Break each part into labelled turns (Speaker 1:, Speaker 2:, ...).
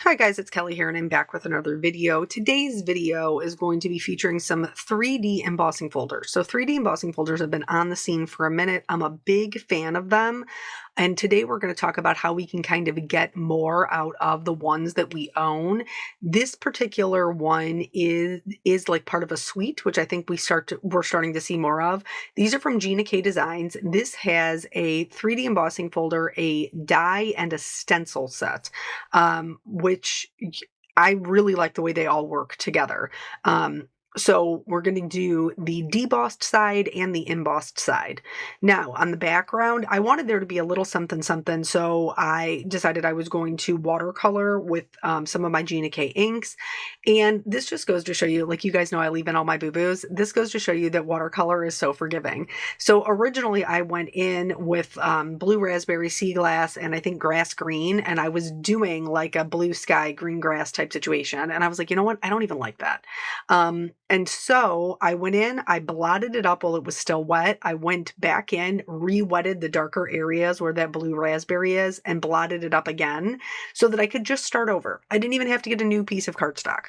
Speaker 1: Hi guys, it's Kelly here and I'm back with another video. Today's video is going to be featuring some 3D embossing folders. So 3D embossing folders have been on the scene for a minute. I'm a big fan of them. And today we're going to talk about how we can kind of get more out of the ones that we own. This particular one is like part of a suite, which I think we're starting to see more of. These are from Gina K Designs. This has a 3D embossing folder, a die, and a stencil set, which I really like the way they all work together. So we're going to do the debossed side and the embossed side. Now, on the background, I wanted there to be a little something something, so I decided I was going to watercolor with some of my Gina K inks. And this just goes to show you, like you guys know I leave in all my boo-boos. This goes to show you that watercolor is so forgiving. So originally I went in with blue raspberry sea glass and I think grass green, and I was doing like a blue sky, green grass type situation. And I was like, you know what? I don't even like that. And so I went in, I blotted it up while it was still wet. I went back in, re-wetted the darker areas where that blue raspberry is, and blotted it up again so that I could just start over. I didn't even have to get a new piece of cardstock.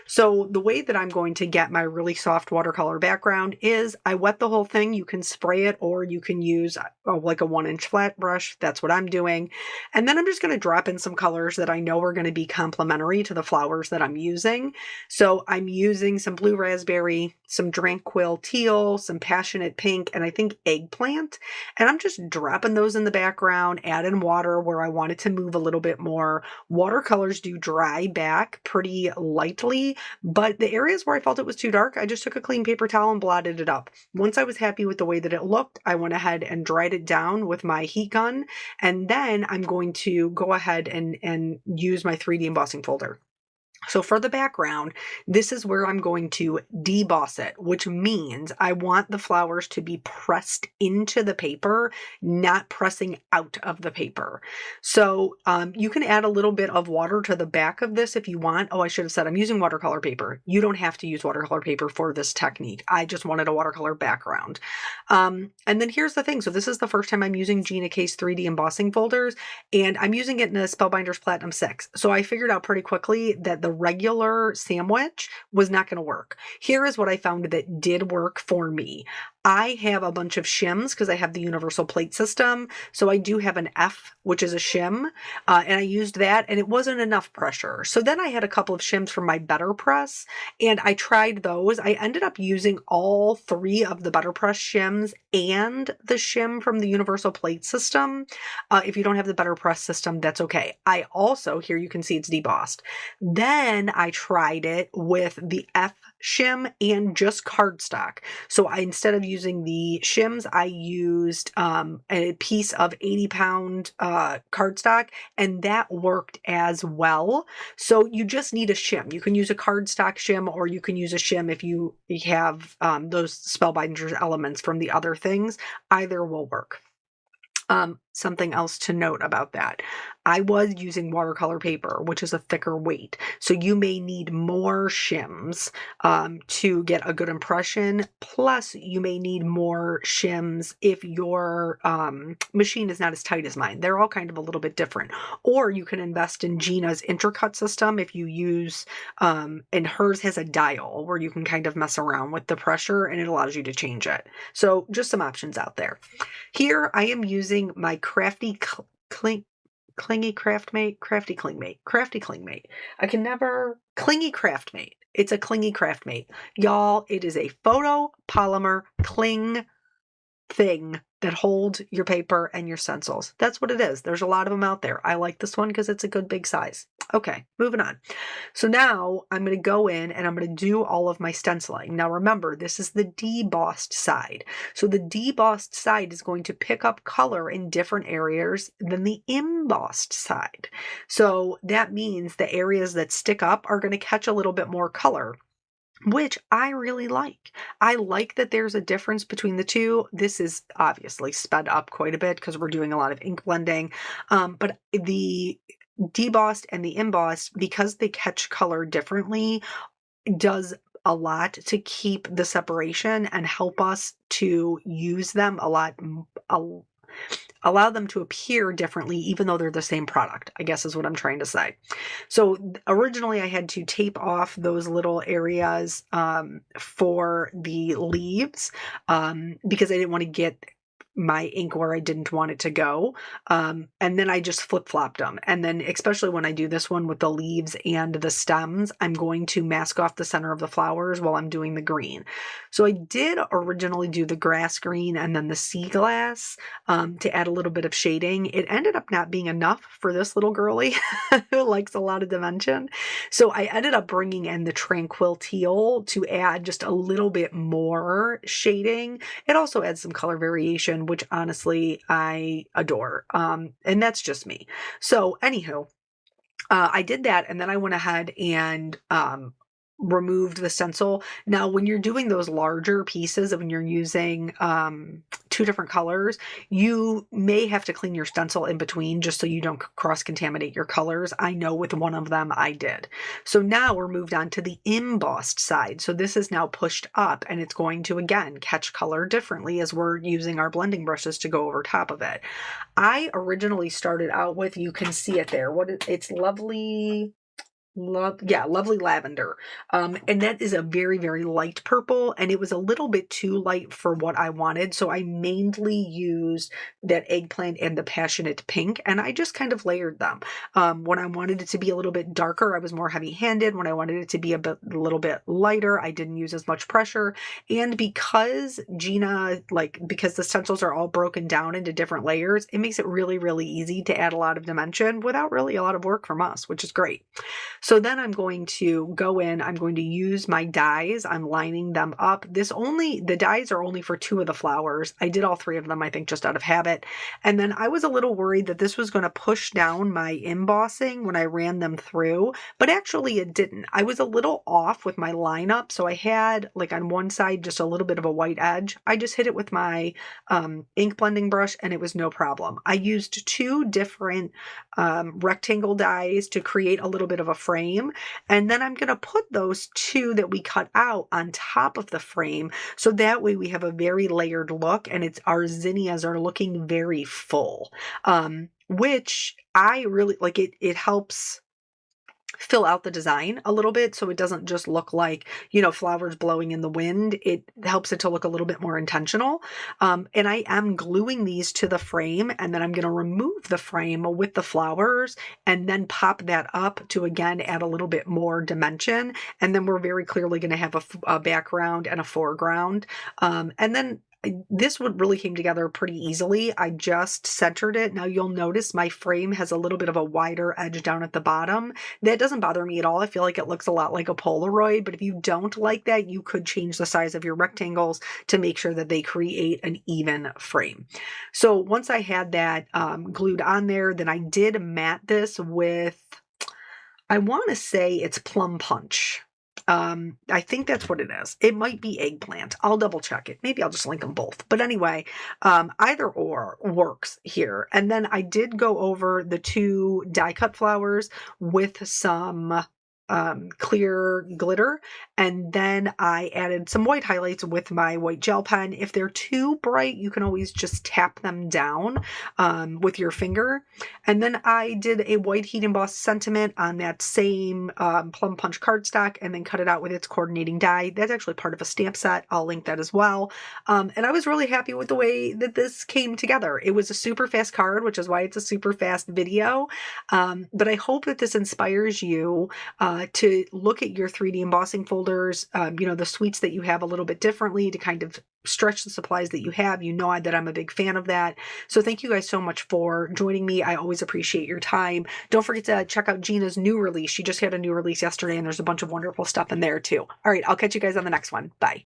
Speaker 1: So the way that I'm going to get my really soft watercolor background is I wet the whole thing. You can spray it or you can use like a 1-inch flat brush. That's what I'm doing. And then I'm just going to drop in some colors that I know are going to be complementary to the flowers that I'm using. So I'm using some blue raspberry, some tranquil teal, some passionate pink, and I think eggplant. And I'm just dropping those in the background, add in water where I want it to move a little bit more. Watercolors do dry back pretty lightly, but the areas where I felt it was too dark, I just took a clean paper towel and blotted it up. Once I was happy with the way that it looked, I went ahead and dried it down with my heat gun. And then I'm going to go ahead and use my 3D embossing folder. So for the background, this is where I'm going to deboss it, which means I want the flowers to be pressed into the paper, not pressing out of the paper. So you can add a little bit of water to the back of this if you want. Oh, I should have said I'm using watercolor paper. You don't have to use watercolor paper for this technique. I just wanted a watercolor background. And then here's the thing. So this is the first time I'm using Gina K's 3D embossing folders, and I'm using it in a Spellbinders Platinum 6. So I figured out pretty quickly that the regular sandwich was not going to work. Here is what I found that did work for me. I have a bunch of shims because I have the universal plate system. So I do have an F, which is a shim, and I used that and it wasn't enough pressure. So then I had a couple of shims from my Better Press and I tried those. I ended up using all 3 of the Better Press shims and the shim from the universal plate system. If you don't have the Better Press system, that's okay. I also, here you can see it's debossed. Then I tried it with the F shim and just cardstock. So instead of using the shims, I used a piece of 80-pound cardstock, and that worked as well. So you just need a shim. You can use a cardstock shim, or you can use a shim if you have those Spellbinders elements from the other things. Either will work. Something else to note about that. I was using watercolor paper, which is a thicker weight. So you may need more shims to get a good impression. Plus, you may need more shims if your machine is not as tight as mine. They're all kind of a little bit different. Or you can invest in Gina's intercut system if you use, and hers has a dial where you can kind of mess around with the pressure and it allows you to change it. So just some options out there. Here I am using my Crafty Klingmate. I can never, Clingy Craftmate. It's a Clingy Craftmate. Y'all, it is a photo polymer cling thing that holds your paper and your stencils. That's what it is. There's a lot of them out there. I like this one because it's a good big size. Okay, moving on. So now I'm going to go in and I'm going to do all of my stenciling. Now remember, this is the debossed side. So the debossed side is going to pick up color in different areas than the embossed side. So that means the areas that stick up are going to catch a little bit more color, which I really like. I like that there's a difference between the two. This is obviously sped up quite a bit because we're doing a lot of ink blending, but the debossed and the embossed, because they catch color differently, does a lot to keep the separation and help us to use them a lot allow them to appear differently, even though they're the same product, I guess is what I'm trying to say. So originally I had to tape off those little areas for the leaves because I didn't want to get my ink where I didn't want it to go. And then I just flip-flopped them. And then especially when I do this one with the leaves and the stems, I'm going to mask off the center of the flowers while I'm doing the green. So I did originally do the grass green and then the sea glass to add a little bit of shading. It ended up not being enough for this little girly who likes a lot of dimension. So I ended up bringing in the tranquil teal to add just a little bit more shading. It also adds some color variation, which honestly I adore. And that's just me. So anywho, I did that, and then I went ahead and removed the stencil. Now, when you're doing those larger pieces, when you're using two different colors, you may have to clean your stencil in between just so you don't cross-contaminate your colors. I know with one of them I did. So now we're moved on to the embossed side. So this is now pushed up, and it's going to, again, catch color differently as we're using our blending brushes to go over top of it. I originally started out with, you can see it there, it's lovely lavender. And that is a very, very light purple, and it was a little bit too light for what I wanted. So I mainly used that eggplant and the passionate pink, and I just kind of layered them. When I wanted it to be a little bit darker, I was more heavy-handed. When I wanted it to be a little bit lighter, I didn't use as much pressure. And because because the stencils are all broken down into different layers, it makes it really, really easy to add a lot of dimension without really a lot of work from us, which is great. So then I'm going to go in, I'm going to use my dies, I'm lining them up. The dies are only for 2 of the flowers. I did all 3 of them, I think, just out of habit. And then I was a little worried that this was going to push down my embossing when I ran them through, but actually it didn't. I was a little off with my lineup, so I had, like, on one side just a little bit of a white edge. I just hit it with my ink blending brush and it was no problem. I used 2 different rectangle dies to create a little bit of a frame. And then I'm going to put those 2 that we cut out on top of the frame. So that way we have a very layered look, and our zinnias are looking very full, which I really like. It helps fill out the design a little bit so it doesn't just look like, flowers blowing in the wind. It helps it to look a little bit more intentional. And I am gluing these to the frame, and then I'm going to remove the frame with the flowers and then pop that up to, again, add a little bit more dimension. And then we're very clearly going to have a background and a foreground. And then this one really came together pretty easily. I just centered it. Now you'll notice my frame has a little bit of a wider edge down at the bottom. That doesn't bother me at all. I feel like it looks a lot like a Polaroid, but if you don't like that, you could change the size of your rectangles to make sure that they create an even frame. So once I had that glued on there, then I did matte this with, I want to say it's Plum Punch. I think that's what it is. It might be eggplant. I'll double check it. Maybe I'll just link them both. But anyway, either or works here. And then I did go over the 2 die cut flowers with some clear glitter, and then I added some white highlights with my white gel pen. If they're too bright, you can always just tap them down with your finger. And then I did a white heat embossed sentiment on that same Plum Punch cardstock, and then cut it out with its coordinating die. That's actually part of a stamp set. I'll link that as well. And I was really happy with the way that this came together. It was a super fast card, which is why it's a super fast video. But I hope that this inspires you to look at your 3D embossing folders, the suites that you have a little bit differently to kind of stretch the supplies that you have. You know that I'm a big fan of that. So thank you guys so much for joining me. I always appreciate your time. Don't forget to check out Gina's new release. She just had a new release yesterday, and there's a bunch of wonderful stuff in there too. All right, I'll catch you guys on the next one. Bye.